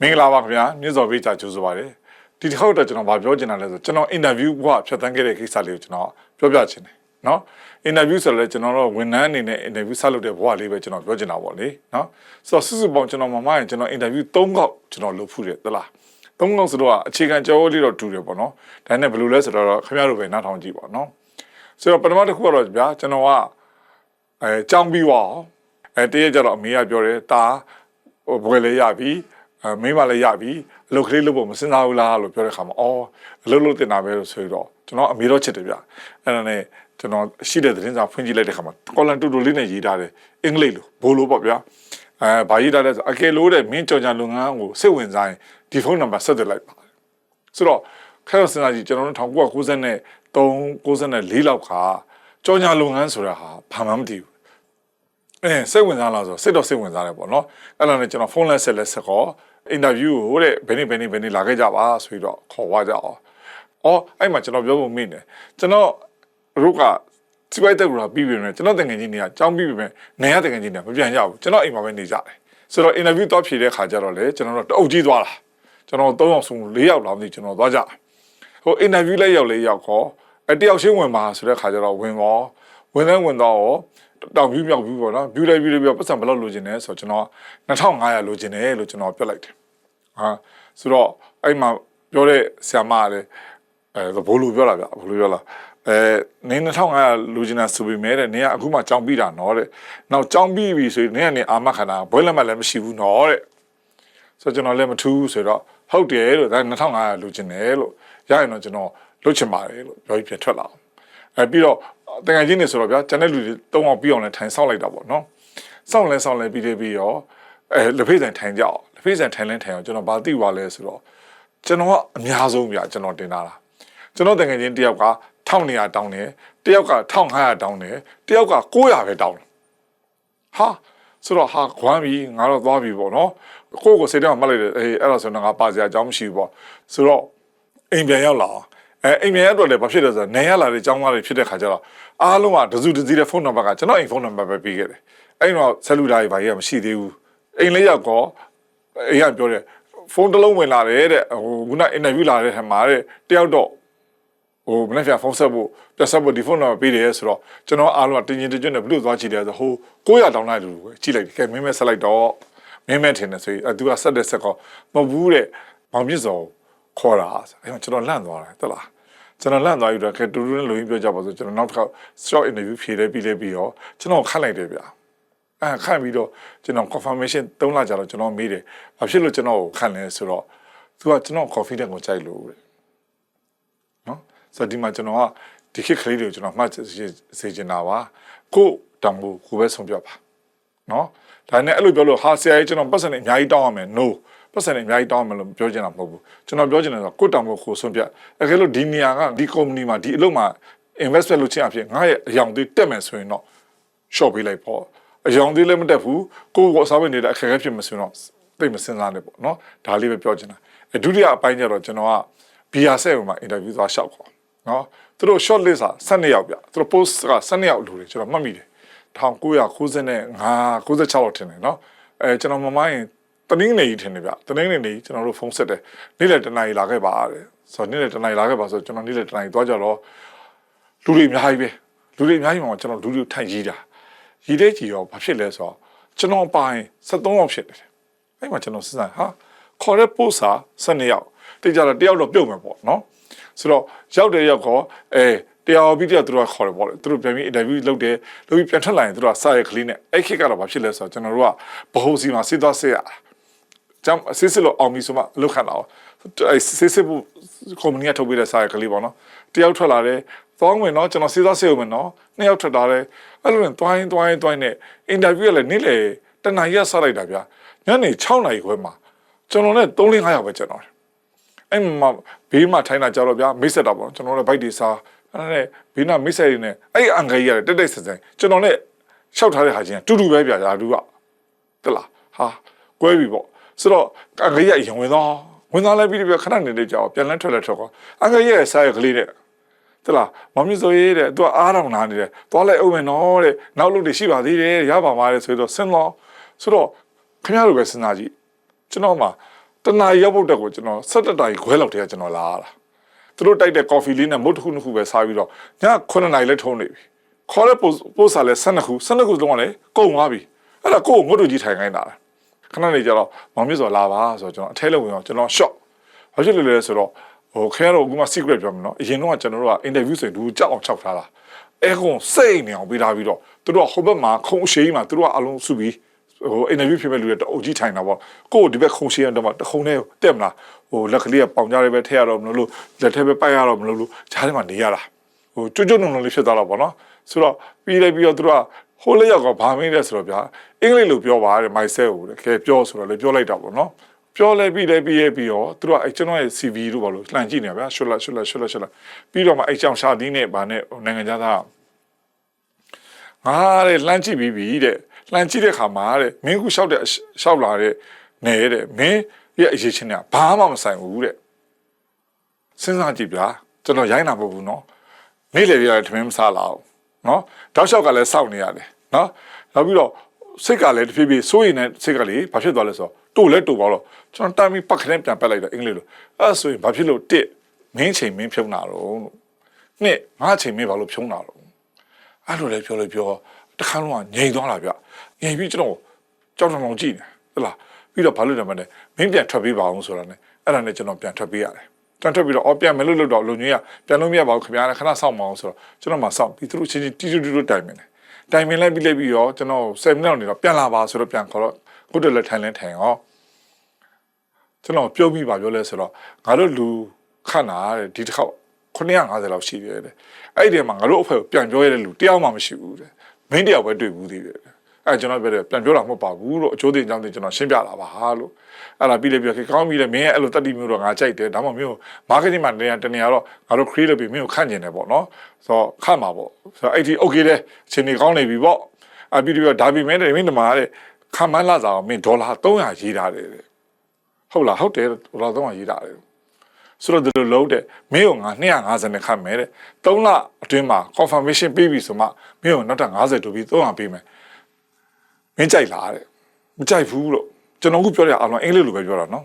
င်္ဂလာပါခင်ဗျာမြင့်စော်ပေးချာကြိုးစားပါတယ်ဒီတစ်ခေါက်တော့ကျွန်တော်ဗာပြောချင်တာလဲဆိုကျွန်တော်အင်တာဗျူးဘဝဖြတ်သန်းခဲ့တဲ့ကိစ္စလေးကိုကျွန်တော်ပြောပြချင်တယ်နော်အင်တာဗျူးဆိုတော့ကျွန်တော်တို့ဝန်ထမ်းအနေနဲ့အင်တာဗျူးဆက်လုပ်တဲ့ဘဝလေးပဲကျွန်တော်ပြောချင်တာပေါ့လေနော်ဆိုတော့စုစုပေါင်းကျွန်တော်မမရင်ကျွန်တော်အင်တာဗျူး3ခေါက်ကျွန်တော်လုပ်ဖူးတယ်သလား3ခေါက်ဆိုတော့အခြေခံကြောလေးတော့တူတယ်ပေါ့နော်ဒါနဲ့ဘယ်လိုလဲဆိုတော့ခင်ဗျားတို့ပဲနားထောင်ကြည့်ပါနော်ဆိုတော့ပထမတစ်ခုကတော့ဗျာကျွန်တော်ကကြောင်းပြီးသွားတရက်ကြတော့အမေကပြောတယ်တာဘွယ်လေးရပြီမင်းမလည်းရပြီအလုပ်ကလေးလုပ်ဖို့မစင်စားဘူးလားလို့ပြောတဲ့ခါမှာအော်အလုပ်လုပ်တင်တာပဲလို့ဆိုတော့ကျွန်တော်အမေတော့ချစ်တယ်ဗျအဲ့ဒါနဲ့ကျွန်တော်ရှိတဲ့သတင်းစာဖွင့်ကြည့်လိုက်တဲ့ခါမှာကော်လန်တူတူလေးနဲ့ရေးထားတယ်အင်္ဂလိပ်လိုဘိုးလိုပေါ့ဗျာဘာရေးထားလဲဆိုအကယ်လို့တဲ့မင်းကြော်ညာလုပ်ငန်းကိုစိတ်ဝင်စားရင်ဒီဖုန်းနံပါတ်ဆက်သွယ်လိုက်ပါဆိုတော့ခဲတော့စဉ်းစားကြည့်ကျွန်တော်တို့1993-94လောက်ကကြော်ညာလုပ်ငန်းဆိုတာဟာဘာမှမသိဘူးစိတ်ဝင်စားလားဆိုစိတ်တော့စိတ်ဝင်စားတယ်ပေါ့နော်အဲ့ဒါနဲ့ကျွန်တော်ဖုန်းလက်ဆက်ခေါ်အင်တာဗျူးကိုတဲ့ဘယ်နေ့လာခဲ့ကြပါဆိုပြီးတော့ခေါ်သွားကြအောင်အဲ့မှာကျွန်တော်ပြောဖို့မိနေကျွန်တော်တို့ကစီးပွားရေးတက်ကူတာပြီးပြီမယ်ကျွန်တော်တကယ်ကြီးနေကကြောင်းပြီးပြီမယ်နေရတကယ်ကြီးနေမပြန်ရဘူးကျွန်တော်အိမ်မှာပဲနေကြတယ်ဆိုတော့အင်တာဗျူးတော့ဖြေတဲ့ခါကျတော့လေကျွန်တော်တို့တအုပ်ကြီးသွားတာကျွန်တော်3ယောက်ဆုံး4ယောက်လောက်နေကျွန်တော်သွားကြဟိုအင်တာဗျူးလိုက်ရောက်4ယောက်ခေါ်တယောက်ချင်းဝင်ပါဆိုတဲ့ခါကျတော့ဝင်တော့တောင်ပြူပေါ့နော်ပြူလိုက်ပတ်စံဘယ်လောက်လိုချင်လဲဆိုတော့ကျွန်တော်2500လိုချင်တယ်လို့ကျွန်တော်ပြောလိုက်တယ်ဆိုတော့အဲ့မှာပြောတဲ့ဆရာမကလည်းဘိုးလူပြောလာဗျဘိုးလူပြောလာနင်း2500လိုချင်တာဆိုပေမဲ့တဲ့နင်းကအခုမှကြောင်းပြီးတာနော်တဲ့နောက်ကြောင်းပြီးပြီဆိုရင်နင်းကနေအာမခန္ဓာဘွဲလက်မှတ်လည်းမရှိဘူးနော်တဲ့ဆိုတော့ကျွန်တော်လည်းမထူးဆိုတော့ဟုတ်တယ်လို့ဒါ2500လိုချင်တယ်လို့ရရင်တော့ကျွန်တော်လုပ်ချင်ပါတယ်လို့ပြောပြီးပြန်ထွက်လာအောင်ပြီးတော့တကယ်ချင်းနေဆိုတော့ဗျာကျန်တဲ့လူတွေ3အောင်ပြီးအောင်လဲထိုင်ဆောက်လိုက်တာပေါ့နော်ဆောက်လဲပြီးရောလက်ဖေးဆိုင်ထိုင်ကြအောင်လက်ဖေးဆိုင်ထိုင်လဲထိုင်အောင်ကျွန်တော်ဘာသိပါလဲဆိုတော့ကျွန်တော်ကအများဆုံးဗျာကျွန်တော်တင်တာလားကျွန်တော်တကယ်ချင်းတယောက်က1200တောင်းတယ်တယောက်က1500တောင်းတယ်တယောက်က900ပဲတောင်းတယ်ဟာဆိုတော့ဟာခွမ်းပြီးငါတော့သွားပြီပေါ့နော်ကိုစိတ်ထဲမှာမှတ်လိုက်တယ်အဲ့ဒါဆိုတော့ငါပါစရာအကြောင်းမရှိဘူးပေါ့ဆိုတော့အိမ်ပြန်ရောက်လာအိမ်မြန်ရတော့လည်းဘာဖြစ်လဲဆိုတော့နေရလာတဲ့ចောင်းသားတွေဖြစ်တဲ့ခါကျတော့အားလုံးကတစုတစည်းတဲ့ဖုန်းနံပါတ်ကကျွန်တော်အိမ်ဖုန်းနံပါတ်ပဲပေးခဲ့တယ်အဲ့တော့ဆက်လူတာတွေဘာကြီးကမရှိသေးဘူးအိမ်လေးရောက်တော့အိမ်ကပြောတယ်ဖုန်းတစ်လုံးဝင်လာတယ်တဲ့ဟိုခုနအင်တာဗျူးလာတဲ့ထမှာတဲ့တယောက်တော့မနေ့ကဖုန်းဆက်ဖို့ပြဆက်ဖို့ဒီဖုန်းနံပါတ်ပေးတယ်ဆိုတော့ကျွန်တော်အားလုံးကတင်ရင်ကျွတ်နဲ့ဘလို့သွားကြည့်တယ်ဆိုဟို900တောင်းလိုက်လို့ကြည့်လိုက်တယ်ကဲမင်းမဲဆက်လိုက်တော့မင်းမဲထင်တယ်ဆိုရင်သူကဆက်တဲ့ဆက်ကောမဟုတ်ဘူးတဲ့မောင်ပြစ်စောခေါ်တာအဲ့တော့ကျွန်တော်လန့်သွားတယ်တလားကျွန်တော်လန့်သွားယူတော့ခဲတူတူနဲ့လူရင်းပြောကြပါဆိုကျွန်တော်နောက်တစ်ခါ short interview ဖြေတယ်ပြီးတော့ကျွန်တော်ခန့်လိုက်တယ်ဗျာခန့်ပြီးတော့ကျွန်တော် confirmation 3လကြာတော့ကျွန်တော်မေးတယ်ဘာဖြစ်လို့ကျွန်တော်ကိုခန့်လဲဆိုတော့သူကကျွန်တော် confidence ကိုကြိုက်လို့တဲ့နော်ဆိုတော့ဒီမှာကျွန်တော်ကဒီခေတ်ကလေးတွေကိုကျွန်တော်မှတ်စေချင်တာပါကိုတောင်ကိုပဲဆုံးပြပါနော်ဒါနဲ့အဲ့လိုပြောလို့ဟာဆရာကြီးကျွန်တော်ပတ်စံနဲ့အများကြီးတောင်းရမယ် noပတ်စံနဲ့အများကြီးတောင်းမယ်လို့ပြောချင်တာမဟုတ်ဘူးကျွန်တော်ပြောချင်တယ်ဆိုကိုတောင်ကိုဆုံးပြအဲ့လိုဒီနေရာကဒီ company မှာဒီအလုပ်မှာ investment လုပ်ချင်အဖြစ်ငါရဲ့အယောင်သေးတက်မယ်ဆိုရင်တော့ short ပေးလိုက်ပေါ့အယောင်သေးလည်းမတက်ဘူးကိုအစားဝင်နေတဲ့အခက်အခဲဖြစ်မှဆိုတော့သိမစင်စားနဲ့ပေါ့နော်ဒါလေးပဲပြောချင်တာဒုတိယအပိုင်းကျတော့ကျွန်တော်က BR set မှာ interview သွားလျှောက်ခေါ်နော်သူတို့ short list က12ယောက်ဗျသူတို့ post က12ယောက်လူတွေကျွန်တော်မှတ်မိတယ်1995 96လောက်ထင်တယ်နော်ကျွန်တော်မမိုင်းတနင်္ဂနွေကြီးထင်တယ်ဗျတနင်္ဂနွေနေ့ကျွန်တော်တို့ဖုန်းဆက်တယ်နေ့လယ်တနားရီလာခဲ့ပါတဲ့ဆိုတော့နေ့လယ်တနားရီလာခဲ့ပါဆိုတော့ကျွန်တော်နေ့လယ်တနားရီသွားကြတော့လူတွေအများကြီးပဲလူတွေအများကြီးမှာကျွန်တော်လူတွေထိုင်ကြီးတာရီတဲ့ကြီးရောဘာဖြစ်လဲဆိုတော့ကျွန်တော်ပိုင်း73ယောက်ဖြစ်တယ်အဲ့မှာကျွန်တော်စဉ်းစားဟာခေါ်တဲ့ပို့စာ12ယောက်တိကျတော့တယောက်တော့ပြုတ်မယ်ပေါ့နော်ဆိုတော့ရောက်တဲ့ရောက်ခေါ်တရားပြီးတော့သူတို့ကခေါ်တယ်ပေါ့လေသူတို့ပြန်ပြီး interview လုပ်တယ်လုပ်ပြီးပြန်ထွက်လာရင်သူတို့ကစာရိုက်ကလေးနဲ့အဲ့ခေတ်ကတော့ဘာဖြစ်လဲဆိုတော့ကျွန်တော်တို့ကဘဟုစီမှာစစ်သွားစစ်ရကျမ်းစစ်စစ်လို့အောင်ပြီဆိုမှလောက်ခံလာအောင်စစ်စစ်ဘူးကုမ္ပဏီကထုတ်ပေးတဲ့စာရိုက်ကလေးပေါ့နော်တယောက်ထွက်လာတယ်သောင်းဝင်တော့ကျွန်တော်စစ်သွားစစ်အောင်မယ်နော်နှစ်ယောက်ထွက်လာတယ်အဲ့လိုနဲ့တွိုင်းနဲ့ interview ကလည်းနေ့လေတနာရီဆက်လိုက်တာဗျာညနေ6နာရီခွဲမှာကျွန်တော်နဲ့3-5 ယောက်ပဲကျွန်တော်အဲ့မှာဘေးမှာထိုင်တာကြတော့ဗျာမိတ်ဆက်တာပေါ့ကျွန်တော်လည်းဘိုက်တွေစားအဲ့ဒါဘေးနာမိတ်ဆက်ရင်းနဲ့အဲ့အန်ဂယ်ကြီးရတယ်တက်ဆန်ကျွန်တော်နဲ့ရှောက်ထားတဲ့ဟာချင်းတူတူပဲဗျာဒါတူကတလားဟာကွဲပြီပေါ့ဆိုတော့အငယ်ရရင်ဝင်သွားလဲပြီးတော့ခဏနေကြောက်ပြန်လန်းထွက်ကောအငယ်ရစားရကလေးတဲ့တလားမမစိုးရေးတဲ့သူကအားတောင်နာနေတယ်သွားလိုက်အောင်မယ်နော်တဲ့နောက်လို့တွေရှိပါသေးတယ်ရပါမှာတဲ့ဆိုတော့ဆင်းလောဆိုတော့ခင်ဗျားတို့ပဲစဉ်းစားကြည့်ကျွန်တော်မှ တနားရောက်ဖို့တက်ကိုကျွန်တော်17တာကြီးခွဲလောက်တည်းကကျွန်တော်လာရတာသူတို့တိုက်တဲ့ coffee လေးနဲ့မုတ်တစ်ခုနှစ်ခုပဲစားပြီးတော့ည9နာရီလဲထုံးနေပြီခေါ်တဲ့ပို့စာလဲ12ခုလုံးကလည်းကုန်သွားပြီအဲ့ဒါကိုငုတ်တူကြီးထိုင်ခိုင်းတာခဏနေကြတော့မောင်မြတ်စွာလာပါဆိုတော့ကျွန်တော်အထဲလုံးဝင်တော့ကျွန်တော် shop ဘာဖြစ်လို့လဲဆိုတော့ခဲတော့အခုမှ secret ပြောမယ်နော်အရင်တော့ကျွန်တော်တို့က interview ဆိုရင်သူကြောက်အောင်ချောက်ထားတာအဲကွန်စိတ်နေအောင်ပေးထားပြီးတော့သူတို့ကဟိုဘက်မှာခုံအရှိကြီးမှာသူတို့ကအလုံးစုပြီးinterview ဖြစ်မဲ့လူတွေတအုပ်ကြီးထိုင်တာပေါ့ကိုဒီဘက်ခုံရှိရတော့တခုံနဲ့တက်မလားလက်ကလေးကပေါင်ကြရဲပဲထည့်ရတော့မလို့လက်ထဲပဲပိုက်ရတော့မလို့ဂျားထဲမှာနေရတာကျွတ်နုံလေးဖြစ်သွားတော့ပေါ့နော်ဆိုတော့ပြီးလိုက်ပြီးတော့သူတို့ကဟိုလေးရောက်ကဘာမင်းလဲဆိုတော့ဗျာအင်္ဂလိပ်လိုပြောပါတယ် myself ကိုတကယ်ပြောဆိုတော့လေပြောလိုက်တာပေါ့နော်ပြောလဲပြီးတော့သူတို့ကကျွန်တော်ရဲ့ CV တို့ဘာလို့လှန်ကြည့်နေဗျာရှုလက်ပြီးတော့မှအဲ့ကြောင်ရှာသီးနဲ့ဗာနဲ့နိုင်ငံခြားသားငါတဲ့လှန်ကြည့်ပြီးတဲ့လှန်ကြည့်တဲ့ခါမှာတဲ့မင်းခုလျှောက်လာတဲ့နေတဲ့မင်းရဲ့အရေးချင်းကဘာမှမဆိုင်ဘူးတဲ့စဉ်းစားကြည့်ဗျာကျွန်တော်ရိုင်းတာမဟုတ်ဘူးနော်နေ့လေပြရတယ်ထမင်းမစားလာအောင်နော်တောက်လျှောက်ကလည်းစောင့်နေရတယ်နော်နောက်ပြီးတော့စိတ်ကလည်းတဖြည်းဖြည်းစိုးရိမ်တဲ့စိတ်ကလေးဘာဖြစ်သွားလဲဆိုတော့တိုးပါတော့ကျွန်တော်တိုင်ပြီးပတ်ခနဲ့ပြန်ပက်လိုက်တော့အင်္ဂလိပ်လိုအဲ့ဆိုရင်ဘာဖြစ်လို့တစ်မင်းချိန်မင်းဖြုံးတာတော့လို့နှစ်ငါချိန်မင်းဘာလို့ဖြုံးတာတော့အဲ့လိုလေပြောတခါလုံးကငြိမ်သွားတာဗျငြိမ်ပြီးကျွန်တော်ကြောက်တောင်ကြည့်နေဟဲ့လားပြီးတော့ဘာလို့လဲမလဲမင်းပြန်ထွက်ပေးပါအောင်ဆိုတာနဲ့အဲ့ဒါနဲ့ကျွန်တော်ပြန်ထွက်ပေးရတယ်ပြန်ထွက်ပြီးတော့ပြန်မလို့တော့လုံကြီးကပြန်လို့မရပါဘူးခင်ဗျာခဏစောင့်မအောင်ဆိုတော့ကျွန်တော်မှစောင့်ပြီးသူတို့ချင်းတီတူတိုင်မင်းလိုက်ပြီးရောကျွန်တော်7မိနစ်နေတော့ပြန်လာပါဆိုတော့ပြန်ခေါ်တော့ခုတည်းလက်ထိုင်ရောကျွန်တော်ပြုံးပြီးပါပြောလဲဆိုတော့ငါတို့လူခန့်တာတဲ့ဒီတစ်ခေါက်950လောက်ရှိတယ်တဲ့အဲ့ဒီမှာငါတို့အဖေပြန်ပြောရတဲ့လူတယောက်မှမရှိဘူးတဲ့မင်းတယောက်ပဲတွေ့ဘူးသေးတယ်အဲ့ကျွန်တော်ပြောတယ်ပြန်ပြောတာမဟုတ်ပါဘူးလို့အကျိုးတင်အကြောင်းတင်ကျွန်တော်ရှင်းပြလာပါဟာလို့အဲ့ဒါပြီးလေပြောကောင်းပြီလေမင်းရဲ့အဲ့လိုတက်တိမျိုးတော့ငါကြိုက်တယ်ဒါမှမဟုတ် marketing မှာတနေရာတော့ငါတို့ create လုပ်ပြီးမင်းကိုခန့်ကျင်တယ်ပေါ့နော်ဆိုတော့ခန့်မှာပေါ့ဆိုတော့အဲ့ဒီ okay တဲ့အချိန်ကြီးကောင်းနေပြီပေါ့အပြီးတော့ဒါပြီးမင်းတမင်းတမာတဲ့ခန့်မှန်းလာစားအောင်မင်းဒေါ်လာ300ရေးထားတယ်ဟုတ်လားဟုတ်တယ်ဒေါ်လာ300ရေးထားတယ်ဆိုတော့ဒီလိုလုံးတဲ့မင်းကငါ250နဲ့ခတ်မယ်တဲ့3လအတွင်းမှာ confirmation ပေးပြီဆိုမှမင်းကနောက်ထပ်50တိုးပြီး300ပေးမယ်မင်းကြိုက်လားတဲ့မကြိုက်ဘူးလို့ကျွန်တော်ကပြောရအောင်အင်္ဂလိပ်လိုပဲပြောတာနော်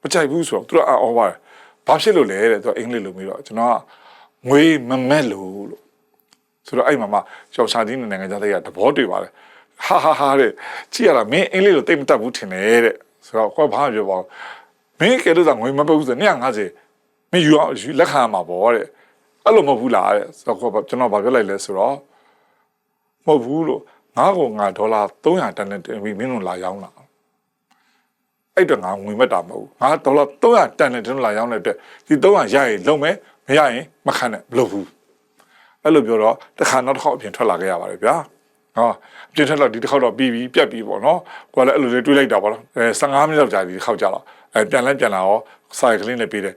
မကြိုက်ဘူးဆိုတော့သူကအော်ပါတယ်ဘာဖြစ်လို့လဲတဲ့သူကအင်္ဂလိပ်လိုပြီးတော့ကျွန်တော်ကငွေမမက်လို့ဆိုတော့အဲ့မှာကျော်ရှာတင်းနိုင်ငံသားတွေကသဘောတွေ့ပါတယ်ဟာတဲ့ကြည့်ရတာမင်းအင်္ဂလိပ်လိုသိမတတ်ဘူးထင်တယ်တဲ့ဆိုတော့ကိုကဘာမှပြောပါဘူးမင်းကဲလို့ဆိုငွေမပဘူးဆို250မင်းယူလက်ခံမှာပေါ့တဲ့အဲ့လိုမဟုတ်ဘူးလားတဲ့ဆိုတော့ကျွန်တော်ဗာပြောလိုက်လဲဆိုတော့မဟုတ်ဘူးလို့ငါဒေါ်လာ300တန်နဲ့မင်းတို့လာရောင်းလာအဲ့တော့ငါငွေမက်တာမဟုတ်ဘူးငါဒေါ်လာ300တန်နဲ့တို့လာရောင်းတဲ့အတွက်ဒီ300ရရင်လုံးမယ်မရရင်မခံနဲ့မလုပ်ဘူးအဲ့လိုပြောတော့တစ်ခါနောက်တစ်ခေါက်အပြင်ထွက်လာခဲ့ရပါတယ်ဗျာအပြင်ထွက်တော့ဒီတစ်ခေါက်တော့ပြီးပြီပြတ်ပြီပေါ့နော်ကိုကလည်းအဲ့လိုလေးတွေးလိုက်တာပေါ့နော်15မိနစ်လောက်ကြာပြီတစ်ခေါက်ကြာတော့ပြန်လာရောစာရကလေးနဲ့ပေးတယ်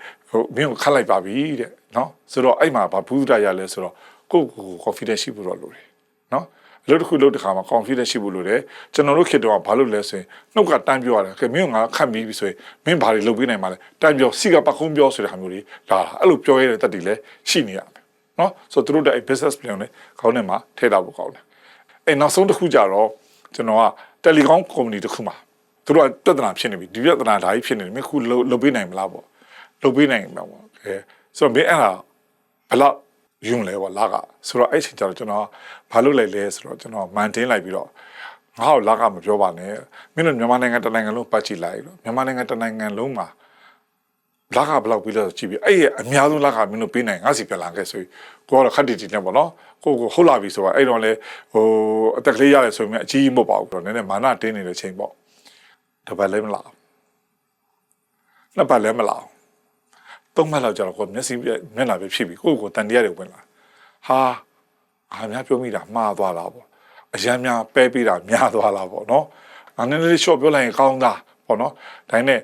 မင်းကိုခတ်လိုက်ပါပြီတဲ့နော်ဆိုတော့အဲ့မှာဘာဘူးဒရလဲဆိုတော့ကို confidence ရှိဖို့တော့လိုတယ်နော်အလုပ်တစ်ခုလုပ်တဲ့ခါမှာ confidence ရှိဖို့လိုတယ်ကျွန်တော်တို့ခေတ္တကဘာလို့လဲဆိုရင်နှုတ်ကတန်းပြောရတယ်ခင်မင်းကငါခတ်ပြီးပြီဆိုရင်မင်းဘာတွေလုပ်ပေးနိုင်မှာလဲတန်းပြောစီကပခုံးပြောဆိုတဲ့ဟာမျိုးတွေလာတာအဲ့လိုပြောရတဲ့တက်တီလဲရှိနေရမယ်နော်ဆိုတော့သူတို့တဲ့ business plan နဲ့ခေါင်းထဲမှာထည့်ထားဖို့ကောင်းတယ်အဲ့နောက်ဆုံးတစ်ခုကြတော့ကျွန်တော်က telecom company တစ်ခုမှာသူတို့ကပြဿနာဖြစ်နေပြီဒီပြဿနာဓာတ်ကြီးဖြစ်နေတယ်မင်းခုလုပ်ပေးနိုင်မလားပေါ့လုပ်ပေးနိုင်မှာပေါ့ဆိုတော့မင်းအဲ့ဒါဘယ်လောက်ယုံလဲပေါ့လာကဆိုတော့အဲ့ချိန်ကျတော့ကျွန်တော်ဘာလုပ်လိုက်လဲဆိုတော့ကျွန်တော်မန်တင်းလိုက်ပြီးတော့ငါ့ကိုလာကမပြောပါနဲ့မင်းတို့မြန်မာနိုင်ငံတနိုင်ငံလုံးပတ်ကြည့်လိုက်လို့မြန်မာနိုင်ငံတနိုင်ငံလုံးမှာလာကဘယ်လောက်ပြီးလဲဆိုကြည့်ပြီးအဲ့ရဲ့အများဆုံးလာကမင်းတို့ပေးနိုင်ငါစီပြန်လာခဲ့ဆိုကိုကတော့ခက်တီတီနဲ့ပေါ့နော်ကိုဟုတ်လာပြီဆိုတော့အဲ့တော့လေအသက်ကလေးရတယ်ဆိုရင်အကြီးမဟုတ်ပါဘူးတော့နည်းနည်းမာနတင်းနေတဲ့ချိန်ပေါ့တပတ်လည်းမလာနှစ်ပတ်လည်းမလာ3မှတ်လောက်ကြာတော့ကိုမျက်နှာပဲဖြစ်ပြီကိုတန်တရားတွေဝင်လာဟာအားများပြောမိတာမှားသွားတာပေါ့အရန်များပဲပေးတာများသွားတာပေါ့နော်ငါနည်းနည်းလေး short ပြောလိုက်ရင်ကောင်းတာပေါ့နော်ဒါနဲ့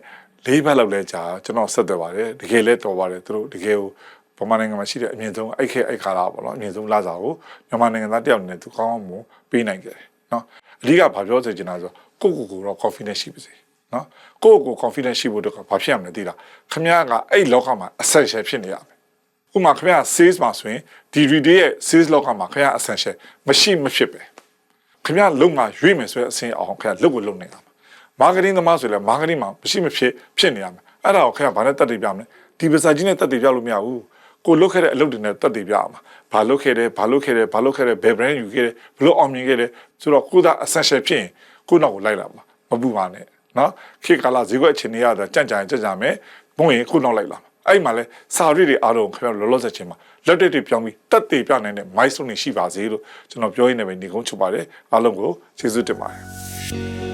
4ဘက်လောက်လဲကြာကျွန်တော်ဆက်သွယ်ပါတယ်တကယ်လဲတော်ပါတယ်သူတို့တကယ်ကိုဗမာနိုင်ငံမှာရှိတဲ့အမြင့်ဆုံးအိုက်ခါလာပေါ့နော်အမြင့်ဆုံးလာစာကိုမြန်မာနိုင်ငံသားတယောက်နဲ့သူကောင်းအောင်ပေးနိုင်ကြတယ်နော်အဓိကဘာပြောစေချင်တာဆိုကိုတော့ confidence ရှိပါစေနော်ကို confidence ရှိဖို့တော့ဘာဖြစ်ရမလဲသိလားခမကအဲ့လောကမှာ essential ဖြစ်နေရမယ်ဥပမာခမ sales မှာဆိုရင်ဒီ retail ရဲ့ sales လောကမှာခမ essential မရှိမဖြစ်ပဲခမလုံမှာရွေးမယ်ဆိုတဲ့အဆင့်အောင်ခမလုံကိုလုံနေတာ မားကတင်းသမားဆိုလဲမားကတင်းမှာမရှိမဖြစ်နေရမယ်အဲ့ဒါကိုခင်ဗျာဘာနဲ့တက်တည်ပြမလဲဒီပါစာကြီးနဲ့တက်တည်ပြလို့မရဘူးကိုလုတ်ခဲ့တဲ့အလုပ်တွေနဲ့တက်တည်ပြအောင်ဘာလုတ်ခဲ့တယ်ဘယ် brand ယူခဲ့တယ်ဘလို့အောင်မြင်ခဲ့တယ်ဆိုတော့ကိုသာ essential ဖြစ်ရင်ကိုနောက်ကိုလိုက်လာမှာမပူပါနဲ့နော်ခေတ်ကာလဈေးကွက်အခြေအနေရတာကြံ့ကြံ့မယ်ဘုံရင်ကိုနောက်လိုက်လာမှာအဲ့မှာလဲစာရီတွေအားလုံးခင်ဗျာလောလောဆယ်ချင်းမှာလက်တက်တွေပြောင်းပြီးတက်တည်ပြနိုင်တဲ့ milestone တွေရှိပါစေလို့ကျွန်တော်ပြောရင်းနဲ့ပဲညီကုန်းချုပ်ပါတယ်အားလုံးကိုကျေးဇူးတင်ပါတယ်